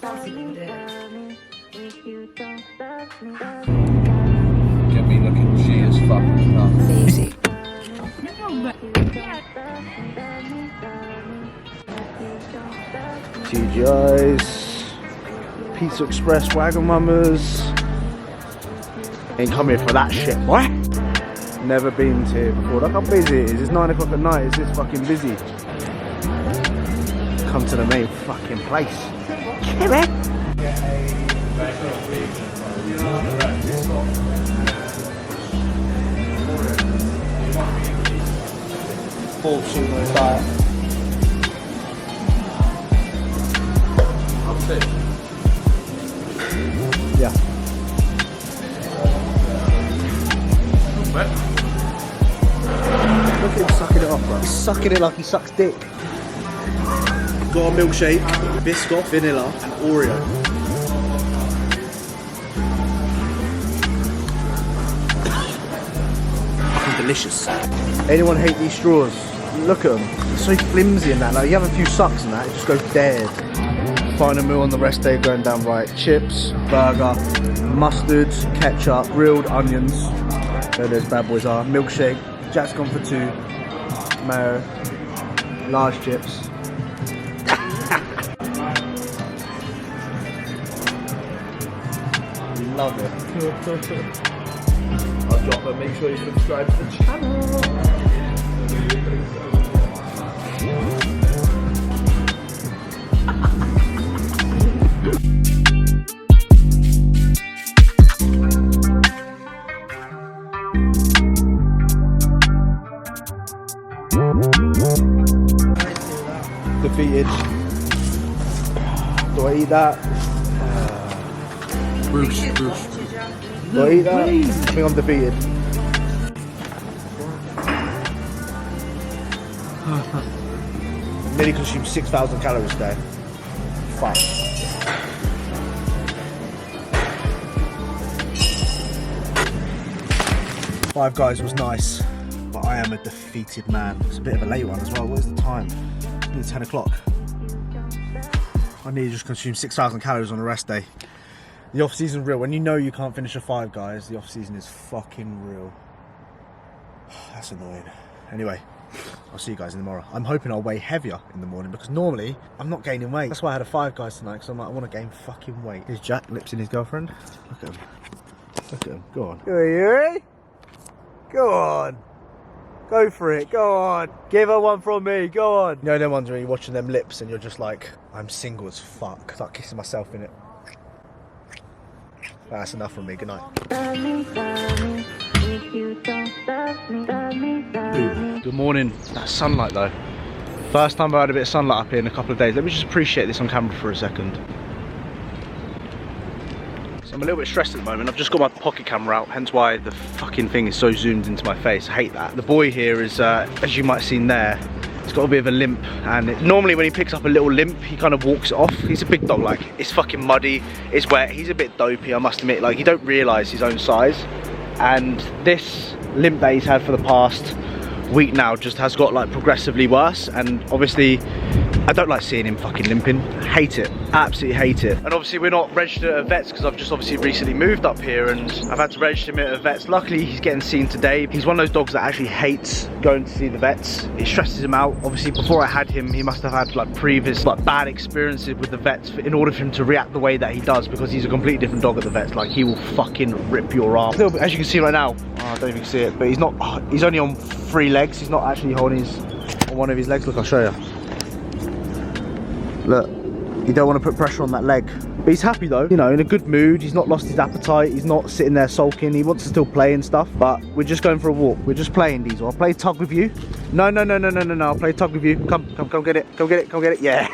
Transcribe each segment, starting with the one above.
Get me looking G as fuck. Easy. TGI's, Pizza Express, Wagamama's. Ain't come here for that shit, boy. Never been to here before. Look how busy it is. It's 9 o'clock at night. It's this fucking busy. Come to the main fucking place. Come on. Full sumo diet. Yeah. Look at him sucking it off, bro. He's sucking it like he sucks dick. Got a milkshake, biscuit, vanilla, and Oreo. Fucking delicious. Anyone hate these straws? Look at them. They're so flimsy and that. Like you have a few sucks and that, it just goes dead. Final meal on the rest day going down right. Chips, burger, mustard, ketchup, grilled onions. There those bad boys are. Milkshake. Jack's gone for 2. Mayo. Large chips. Love it. I'll drop it. Make sure you subscribe to the channel. Defeated. Do I eat that? Bruce. Do I eat that? I think I'm defeated. Nearly consumed 6,000 calories today. Fuck. Five Guys was nice, but I am a defeated man. It's a bit of a late one as well. What is the time? It's 10 o'clock. I nearly just consumed 6,000 calories on a rest day. The off season real. When you know you can't finish a Five Guys, the off season is fucking real. That's annoying. Anyway, I'll see you guys in the morning. I'm hoping I'll weigh heavier in the morning because normally I'm not gaining weight. That's why I had a Five Guys tonight because I'm like, I want to gain fucking weight. Here's Jack lipsing his girlfriend. Look at him. Look at him. Go on. Go on. Go on. Go for it. Go on. Give her one from me. Go on. You know them ones when you're watching them lips and you're just like, I'm single as fuck. Start kissing myself in it. That's enough from me. Good night. Good morning. That sunlight though. First time I've had a bit of sunlight up here in a couple of days. Let me just appreciate this on camera for a second. So I'm a little bit stressed at the moment. I've just got my pocket camera out, hence why the fucking thing is so zoomed into my face. I hate that. The boy here is, as you might have seen there, he's got a bit of a limp, and normally when he picks up a little limp, he kind of walks it off. He's a big dog, like, it's fucking muddy, it's wet, he's a bit dopey, I must admit. Like, he don't realise his own size, and this limp that he's had for the past week now just has got like progressively worse, and obviously I don't like seeing him fucking limping. Hate it, absolutely hate it. And obviously we're not registered at vets because I've just obviously recently moved up here and I've had to register him at vets. Luckily he's getting seen today. He's one of those dogs that actually hates going to see the vets. It stresses him out. Obviously before I had him, he must have had like previous like bad experiences with the vets in order for him to react the way that he does, because he's a completely different dog at the vets. Like, he will fucking rip your arm. As you can see right now, I don't even see it, but he's only on 3 legs. He's not actually holding on one of his legs. Look, I'll show you. Look, you don't want to put pressure on that leg. But he's happy though, you know, in a good mood. He's not lost his appetite. He's not sitting there sulking. He wants to still play and stuff, but we're just going for a walk. We're just playing, Diesel. I'll play tug with you. No, I'll play tug with you. Come get it. Come get it. Yeah.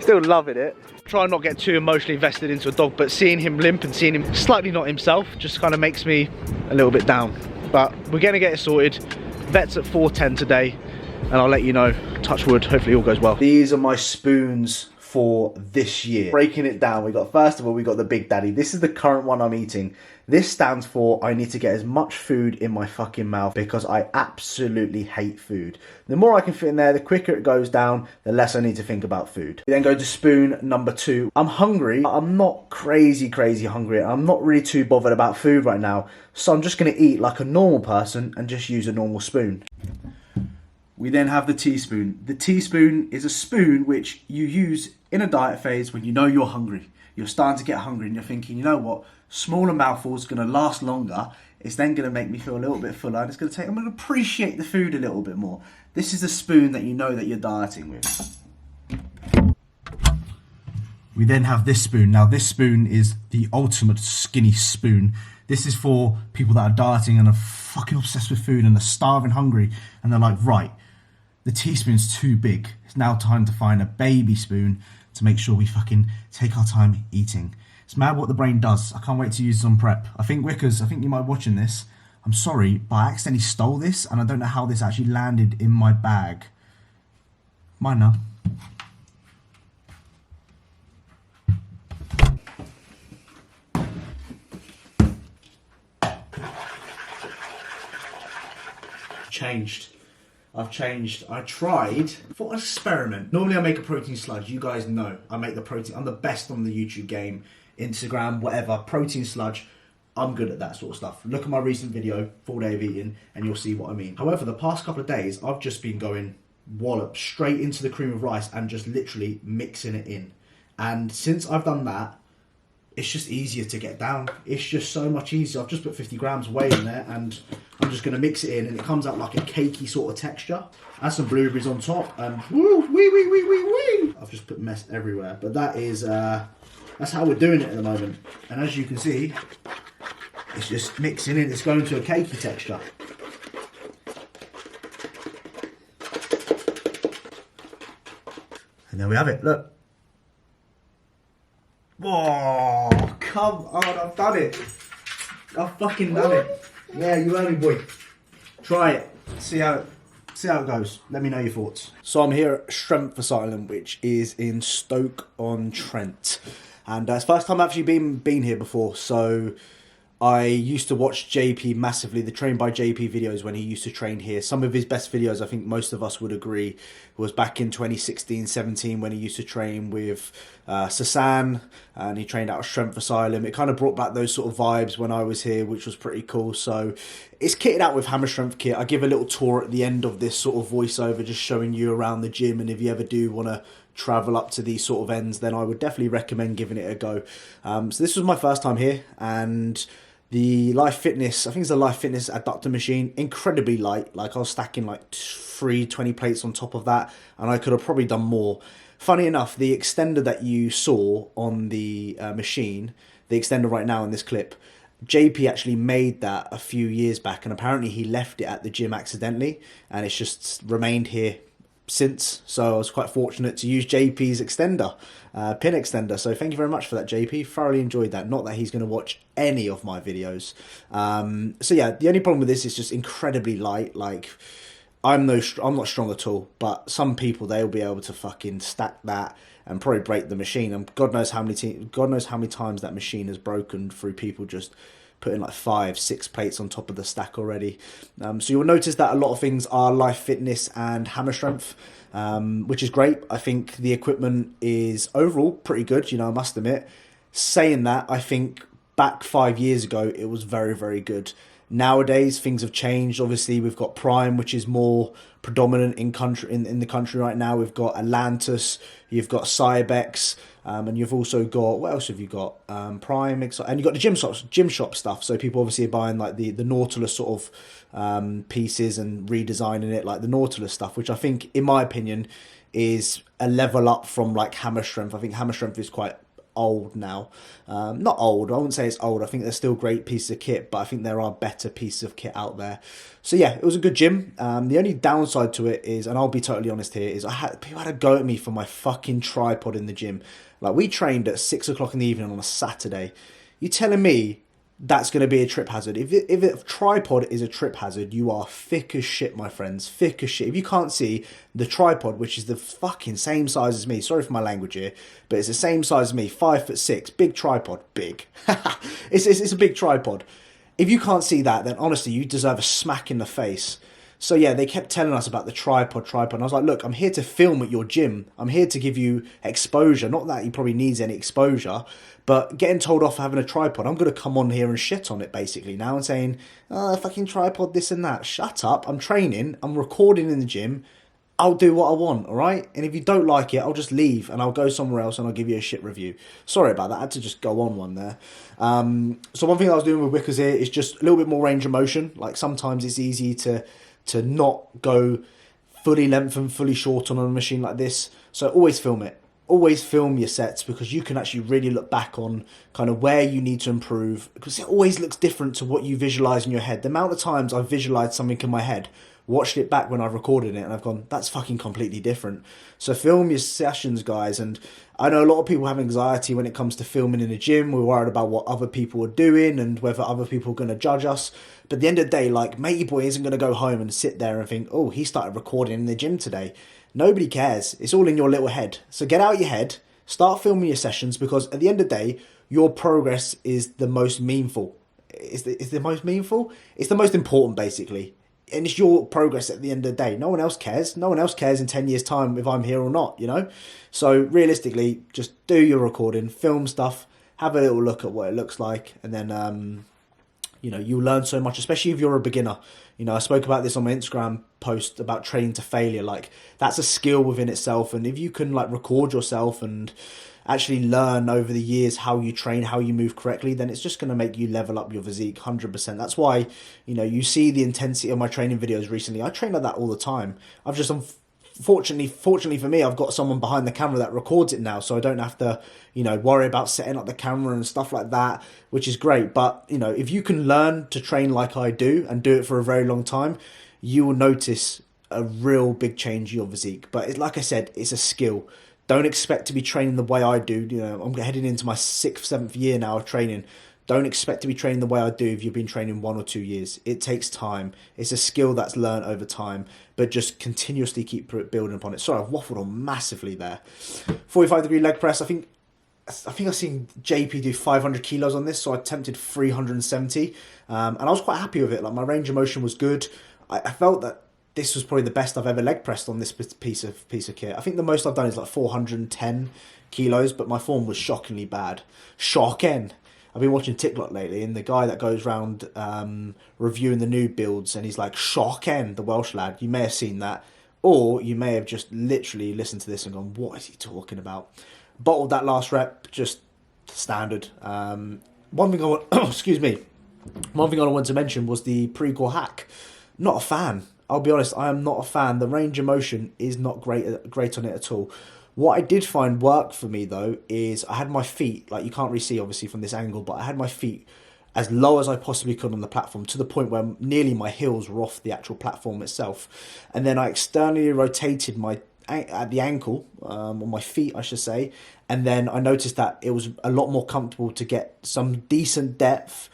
Still loving it. Try and not get too emotionally invested into a dog, but seeing him limp and seeing him slightly not himself just kind of makes me a little bit down. But we're going to get it sorted. Vet's at 4:10 today, and I'll let you know. Touch wood, hopefully all goes well. These are my spoons for this year. Breaking it down, we got, first of all, we got the Big Daddy. This is the current one I'm eating. This stands for I need to get as much food in my fucking mouth because I absolutely hate food. The more I can fit in there, the quicker it goes down, the less I need to think about food. We then go to spoon number 2. I'm hungry. I'm not crazy hungry. I'm not really too bothered about food right now. So I'm just going to eat like a normal person and just use a normal spoon. We then have the teaspoon. The teaspoon is a spoon which you use in a diet phase when you know you're hungry. You're starting to get hungry and you're thinking, you know what, smaller mouthful's going to last longer. It's then going to make me feel a little bit fuller and I'm going to appreciate the food a little bit more. This is a spoon that you know that you're dieting with. We then have this spoon. Now this spoon is the ultimate skinny spoon. This is for people that are dieting and are fucking obsessed with food and are starving hungry and they're like, right, the teaspoon's too big. It's now time to find a baby spoon to make sure we fucking take our time eating. It's mad what the brain does. I can't wait to use this on prep. I think Wickers, I think you might be watching this. I'm sorry, but I accidentally stole this and I don't know how this actually landed in my bag. Mine now. I've changed. I tried for an experiment. Normally I make a protein sludge. You guys know I make the protein. I'm the best on the YouTube game, Instagram, whatever. Protein sludge. I'm good at that sort of stuff. Look at my recent video, 4 day of eating, and you'll see what I mean. However, the past couple of days, I've just been going wallop straight into the cream of rice and just literally mixing it in. And since I've done that, it's just easier to get down. It's just so much easier. I've just put 50 grams of whey in there and I'm just going to mix it in and it comes out like a cakey sort of texture. Add some blueberries on top and woo, wee. I've just put mess everywhere. But that is, that's how we're doing it at the moment. And as you can see, it's just mixing in. It's going to a cakey texture. And there we have it. Look. Whoa, come on, I've done it. I've fucking done it. Yeah, you heard me, boy. Try it. See how it goes. Let me know your thoughts. So I'm here at Gym Asylum, which is in Stoke-on-Trent. And it's the first time I've actually been here before, so I used to watch JP massively, the Train by JP videos when he used to train here. Some of his best videos, I think most of us would agree, was back in 2016-17 when he used to train with Sasan and he trained out of Gym Asylum. It kind of brought back those sort of vibes when I was here, which was pretty cool. So it's kitted out with Hammer Strength kit. I give a little tour at the end of this sort of voiceover, just showing you around the gym, and if you ever do want to travel up to these sort of ends, then I would definitely recommend giving it a go. So this was my first time here, and the Life Fitness, I think it's the Life Fitness adductor machine, incredibly light. Like I was stacking like 20 plates on top of that, and I could have probably done more. Funny enough, the extender that you saw on the machine, the extender right now in this clip, JP actually made that a few years back, and apparently he left it at the gym accidentally, and it's just remained here since. So I was quite fortunate to use JP's extender, pin extender. So thank you very much for that, JP. Thoroughly enjoyed that. Not that he's going to watch any of my videos. So yeah, the only problem with this is just incredibly light. Like I'm not strong at all, but some people, they'll be able to fucking stack that and probably break the machine. And God knows how many times that machine has broken through people just putting like 5-6 plates on top of the stack already. So you'll notice that a lot of things are Life Fitness and Hammer Strength, which is great. I think the equipment is overall pretty good, you know, I must admit. Saying that, I think back 5 years ago, it was very, very good. Nowadays, things have changed. Obviously, we've got Prime, which is more predominant in the country right now. We've got Atlantis, you've got Cybex, and you've also got, what else have you got? Prime, and you've got the gym shop stuff. So people obviously are buying like the Nautilus sort of pieces and redesigning it like the Nautilus stuff, which I think, in my opinion, is a level up from like Hammer Strength. I think Hammer Strength is quite old now. Not old, I wouldn't say it's old. I think they're still great pieces of kit, but I think there are better pieces of kit out there. So yeah, it was a good gym. The only downside to it is, and I'll be totally honest here, is people had a go at me for my fucking tripod in the gym. Like, we trained at 6 o'clock in the evening on a Saturday. You telling me that's going to be a trip hazard. If a tripod is a trip hazard, you are thick as shit, my friends. Thick as shit. If you can't see the tripod, which is the fucking same size as me, sorry for my language here, but it's the same size as me, 5'6", big tripod, big. it's a big tripod. If you can't see that, then honestly, you deserve a smack in the face. So yeah, they kept telling us about the tripod. And I was like, look, I'm here to film at your gym. I'm here to give you exposure. Not that he probably needs any exposure, but getting told off for having a tripod, I'm going to come on here and shit on it basically now and saying, oh, fucking tripod, this and that. Shut up. I'm training. I'm recording in the gym. I'll do what I want, all right? And if you don't like it, I'll just leave and I'll go somewhere else and I'll give you a shit review. Sorry about that. I had to just go on one there. So one thing I was doing with Wickers here is just a little bit more range of motion. Like sometimes it's easy to not go fully length and fully short on a machine like this. So always film it. Always film your sets because you can actually really look back on kind of where you need to improve because it always looks different to what you visualize in your head. The amount of times I've visualized something in my head, watched it back when I've recorded it and I've gone, that's fucking completely different. So film your sessions, guys. And I know a lot of people have anxiety when it comes to filming in the gym. We're worried about what other people are doing and whether other people are going to judge us. But at the end of the day, like, matey boy isn't going to go home and sit there and think, oh, he started recording in the gym today. Nobody cares. It's all in your little head. So get out your head, start filming your sessions because at the end of the day, your progress is the most meaningful. Is the most meaningful? It's the most important, basically. And it's your progress at the end of the day. No one else cares. No one else cares in 10 years' time if I'm here or not, you know? So realistically, just do your recording, film stuff, have a little look at what it looks like, and then, you know, you'll learn so much, especially if you're a beginner. You know, I spoke about this on my Instagram post about training to failure. Like, that's a skill within itself. And if you can, like, record yourself and actually learn over the years how you train, how you move correctly, then it's just going to make you level up your physique 100%. That's why, you know, you see the intensity of my training videos recently. I train like that all the time. I've just, fortunately for me, I've got someone behind the camera that records it now, so I don't have to, you know, worry about setting up the camera and stuff like that, which is great. But, you know, if you can learn to train like I do and do it for a very long time, you will notice a real big change in your physique. But like I said, it's a skill. Don't expect to be training the way I do. You know, I'm heading into my 6th, 7th year now of training. Don't expect to be training the way I do if you've been training 1 or 2 years. It takes time. It's a skill that's learned over time, but just continuously keep building upon it. Sorry, I've waffled on massively there. 45-degree leg press. I think I've seen JP do 500 kilos on this, so I attempted 370, and I was quite happy with it. Like, my range of motion was good. I felt that this was probably the best I've ever leg pressed on this piece of kit. I think the most I've done is like 410 kilos, but my form was shockingly bad. Shocking. I've been watching TikTok lately, and the guy that goes around reviewing the new builds, and he's like, shocking, the Welsh lad. You may have seen that, or you may have just literally listened to this and gone, what is he talking about? Bottled that last rep, just standard. One thing I want, excuse me, one thing I wanted to mention was the pre-core hack. Not a fan. I'll be honest, I am not a fan. The range of motion is not great on it at all. What I did find worked for me, though, is I had my feet, like, you can't really see, obviously, from this angle, but I had my feet as low as I possibly could on the platform, to the point where nearly my heels were off the actual platform itself. And then I externally rotated at the ankle, on my feet, I should say, and then I noticed that it was a lot more comfortable to get some decent depth,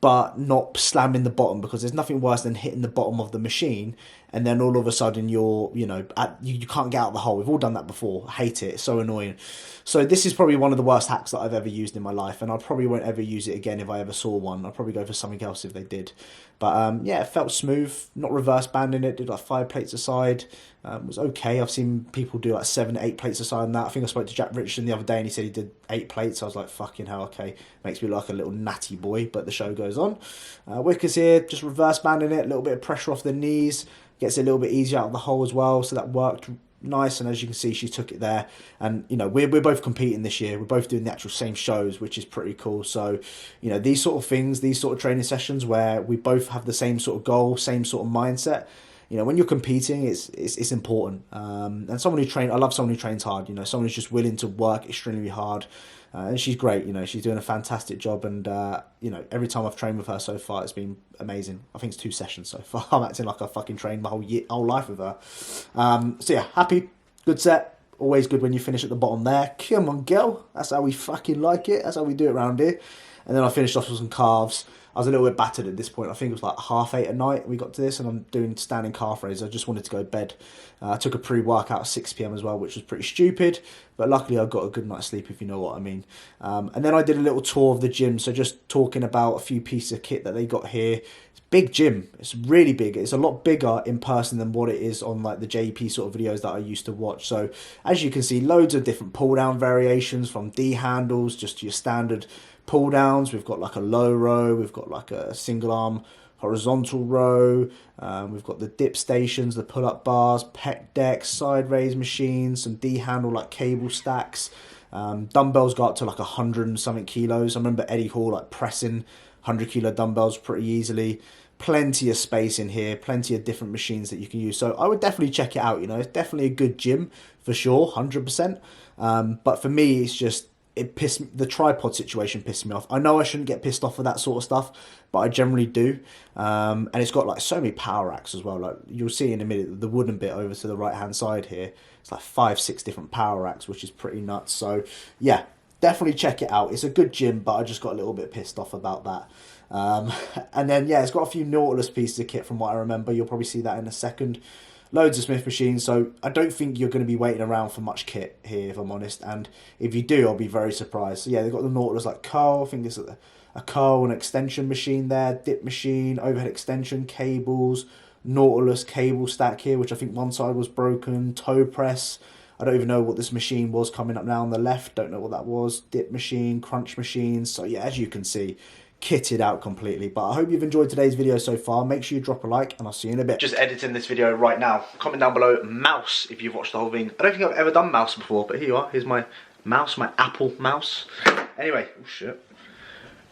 but not slamming the bottom, because there's nothing worse than hitting the bottom of the machine and then all of a sudden you're, you know, you can't get out of the hole. We've all done that before. I hate it. It's so annoying. So this is probably one of the worst hacks that I've ever used in my life, and I probably won't ever use it again if I ever saw one. I'll probably go for something else if they did. But yeah, it felt smooth, not reverse banding it, did like 5 plates aside. It was okay. I've seen people do like 7, 8 plates aside on that. I think I spoke to Jack Richardson the other day and he said he did 8 plates. I was like, fucking hell, okay. Makes me look like a little natty boy, but the show goes on. Wickers here, just reverse banding it, a little bit of pressure off the knees. Gets it a little bit easier out of the hole as well, so that worked nice. And as you can see, she took it there. And, you know, we're both competing this year. We're both doing the actual same shows, which is pretty cool. So, you know, these sort of things, these sort of training sessions where we both have the same sort of goal, same sort of mindset, you know, when you're competing, it's important. And someone who I love someone who trains hard, you know, someone who's just willing to work extremely hard. And she's great, you know, she's doing a fantastic job. And, you know, every time I've trained with her so far, it's been amazing. I think it's 2 sessions so far. I'm acting like I fucking trained my whole life with her. So yeah, happy, good set. Always good when you finish at the bottom there. Come on, girl. That's how we fucking like it. That's how we do it around here. And then I finished off with some calves. I was a little bit battered at this point. I think it was like 8:30 at night we got to this, and I'm doing standing calf raises. I just wanted to go to bed. I took a pre-workout at 6 PM as well, which was pretty stupid, but luckily I got a good night's sleep, if you know what I mean. And then I did a little tour of the gym, so just talking about a few pieces of kit that they got here. It's a big gym. It's really big. It's a lot bigger in person than what it is on like the JP sort of videos that I used to watch. So as you can see, loads of different pull-down variations, from D handles just to your standard pull downs. We've got like a low row, we've got like a single arm horizontal row, we've got the dip stations, the pull-up bars, pec decks, side raise machines, some D handle like cable stacks. Dumbbells go up to like 100 and something kilos. I remember Eddie Hall like pressing 100-kilo dumbbells pretty easily. Plenty of space in here, plenty of different machines that you can use. So I would definitely check it out. You know, it's definitely a good gym for sure, 100%. But for me, it's just, the tripod situation pissed me off. I know I shouldn't get pissed off with that sort of stuff, but I generally do. And it's got like so many power racks as well. Like you'll see in a minute, the wooden bit over to the right hand side here, it's like 5-6 different power racks, which is pretty nuts. So yeah, definitely check it out. It's a good gym, but I just got a little bit pissed off about that. And then yeah, it's got a few Nautilus pieces of kit from what I remember. You'll probably see that in a second. Loads of Smith machines, so I don't think you're going to be waiting around for much kit here, if I'm honest. And if you do, I'll be very surprised. So yeah, they've got the Nautilus like curl. I think there's a curl and extension machine there, dip machine, overhead extension, cables, Nautilus cable stack here, which I think one side was broken, toe press. I don't even know what this machine was coming up now on the left. Don't know what that was. Dip machine, crunch machines. So yeah, as you can see, kitted out completely. But I hope you've enjoyed today's video so far. Make sure you drop a like, and I'll see you in a bit. Just editing this video right now. Comment down below mouse if you've watched the whole thing. I don't think I've ever done mouse before, but here you are. Here's my mouse, my Apple mouse. Anyway, oh shit.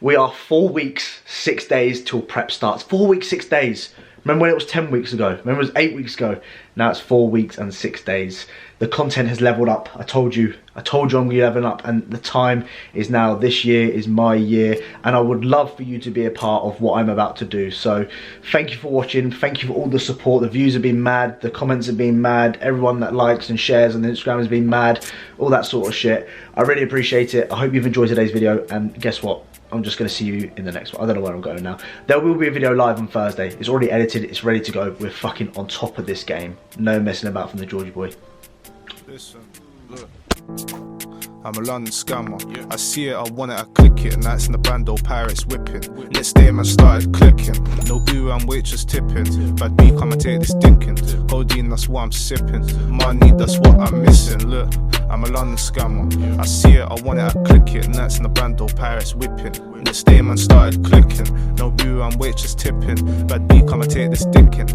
We are 4 weeks, 6 days till prep starts. 4 weeks, 6 days. Remember when it was 10 weeks ago? Remember it was 8 weeks ago? Now it's 4 weeks and 6 days. The content has leveled up. I told you I'm going to be leveling up, and the time is now. This year is my year, and I would love for you to be a part of what I'm about to do. So thank you for watching. Thank you for all the support. The views have been mad. The comments have been mad. Everyone that likes and shares on Instagram has been mad. All that sort of shit. I really appreciate it. I hope you've enjoyed today's video, and guess what? I'm just going to see you in the next one. I don't know where I'm going now. There will be a video live on Thursday. It's already edited. It's ready to go. We're fucking on top of this game. No messing about from the Georgie boy. Listen, look. I'm a London scammer. Yeah. I see it, I want it, I click it. Nights in the bando, pirates whipping. Next day, man started clicking. No boo, I'm waitress tipping. Bad B, come and take this thinking. Codeine, that's what I'm sipping. Money, that's what I'm missing. Look, I'm a London scammer. I see it, I want it, I click it. Nights in the bando, pirates whipping. Next day, man started clicking. No boo, I'm waitress tipping. Bad B, come and take this thinking.